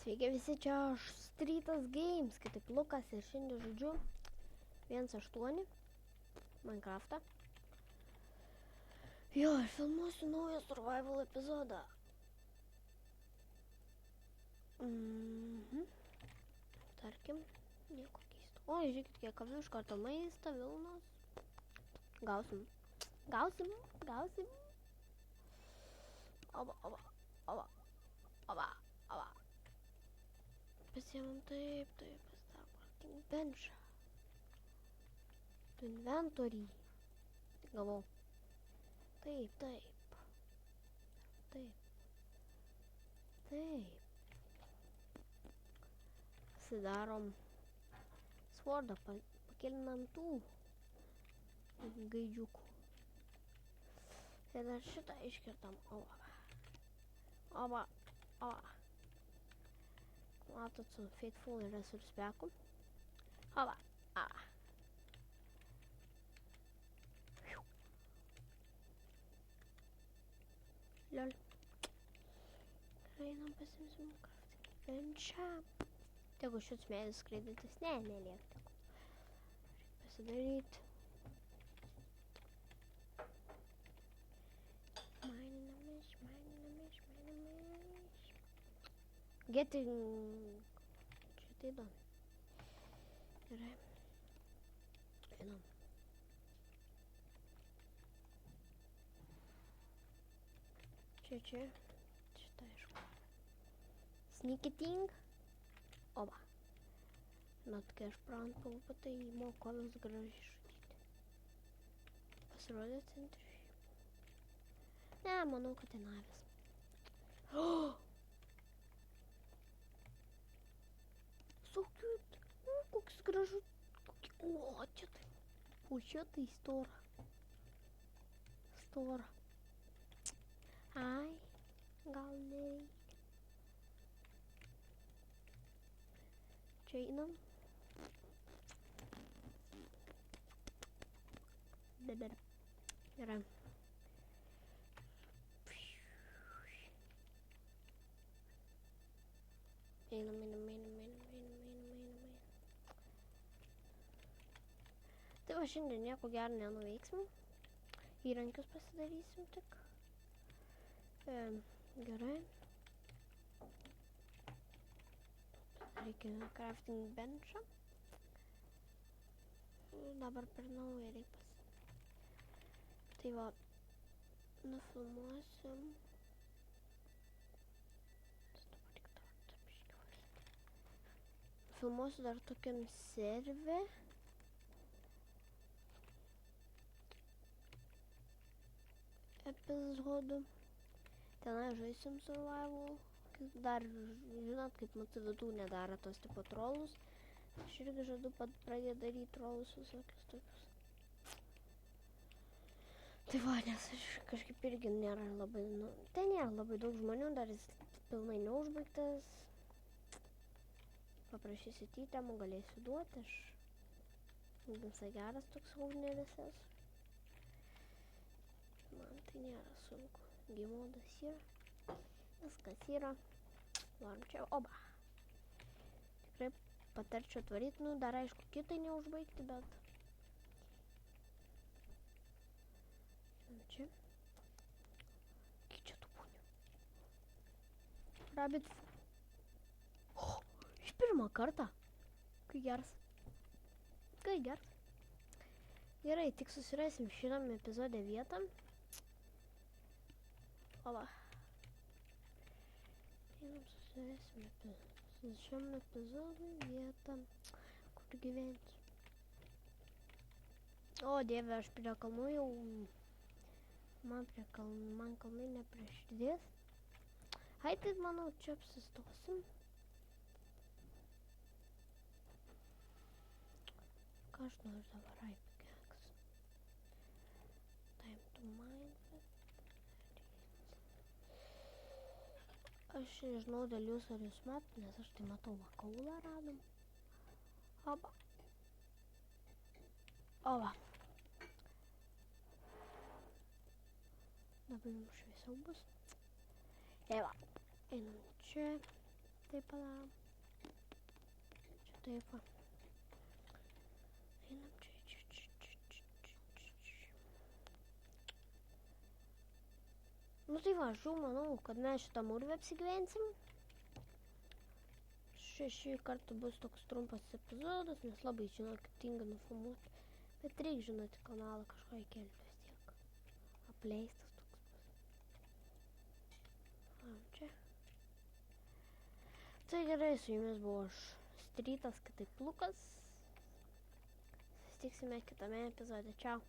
Sveiki visi, čia aš Streetas Games, kitaip Lukas ir šiandien žaidžiu 1.8 Minecraftą. Jo, aš filmuosiu naują survival epizodą. Tarkim, nieko keisto. O, žiūrėkit, kiek avių iš karto maistą, vilnos. Gausim. Oba. Pasiemam taip, pasidarom benchą. Inventory. Gavau. Taip. Pasidarom svordą, pakelinam tų gaidžiukų. Ir dar šitą iškirtam. Oba. Matot, su Faithful yra su speku. Oba. Lol. Einam pasimsim crafting benchą. Tegu šis medis skraidantis. Ne, neliek tegu. Reikia pasidaryt. Maininamiš. Getting. Čia tai įdomi. Gerai. Einam. Čia. Šitą aišku. Sneaking. Oba. Žinot, kai aš prant PvP, tai moku avis gražiai žudyti. Pasirodė centriškai. Ne, manau, kad ten avis. So cute. Koks gražus. O, čia tai. O, čia tai stora. Ai, gal nereikia. Čia einam. Gerai. Einam. Tai va, šiandien nieko gero nenuveiksim. Įrankius pasidarysim tik. Gerai. Reikia crafting benchą. Dabar per naują reikia Tai va, nufilmuosim. Filmuosiu dar tokiam serve. Epizodų. Tenai žaisim survival. Dar, žinot, kaip Matuvėdų nedaro tos tipo trolus. Aš irgi žadu pradėti daryti trolus visokius tokius. Tai va, nes aš kažkaip irgi nėra labai, ten nėra labai daug žmonių, dar jis pilnai neužbaigtas. Paprašysit įtemų, galėsiu duoti, aš visai geras toks hauneris esu. Man tai nėra sunku. Gimodas yra. Viskas yra. Varom čia. Oba. Tikrai patarčiau atvaryti. Dar aišku, kitai neužbaigti, bet... Čia. Kiek čia tų pūnių? Rabbit. Iš pirmą kartą. Kai geras. Gerai, tik susirasim šitam epizode vietą. Oba. Einam susirasim šiam epizodui vietą, kur gyventi. O, dieve, aš prie kalnų jau... Man kalnai ne prie širdies. Hai, tai manau, čia apsistosim. Ką aš noriu dabar, pickaxe. Time to mine. Aš nežinau dėl jūs, ar jūs matot, nes aš tai matau, kaulą radom. Oba. Dabar jums šviesiau bus. Va, einam čia. Tai padarom. Čia taip va. Einam čia. Nu tai va, aš jau manau, kad mes šitą urvę apsigyvensim. Šeši kartų bus toks trumpas epizodas, nes labai, žinokit, tinga nufilmuoti. Bet reikia, žinoti, kanalą kažką įkelti vis tiek. Apleistas toks bus. Čia. Tai gerai, su jumis buvo aš Strytas, kitaip Lukas. Susitiksime kitame epizode. Čiau.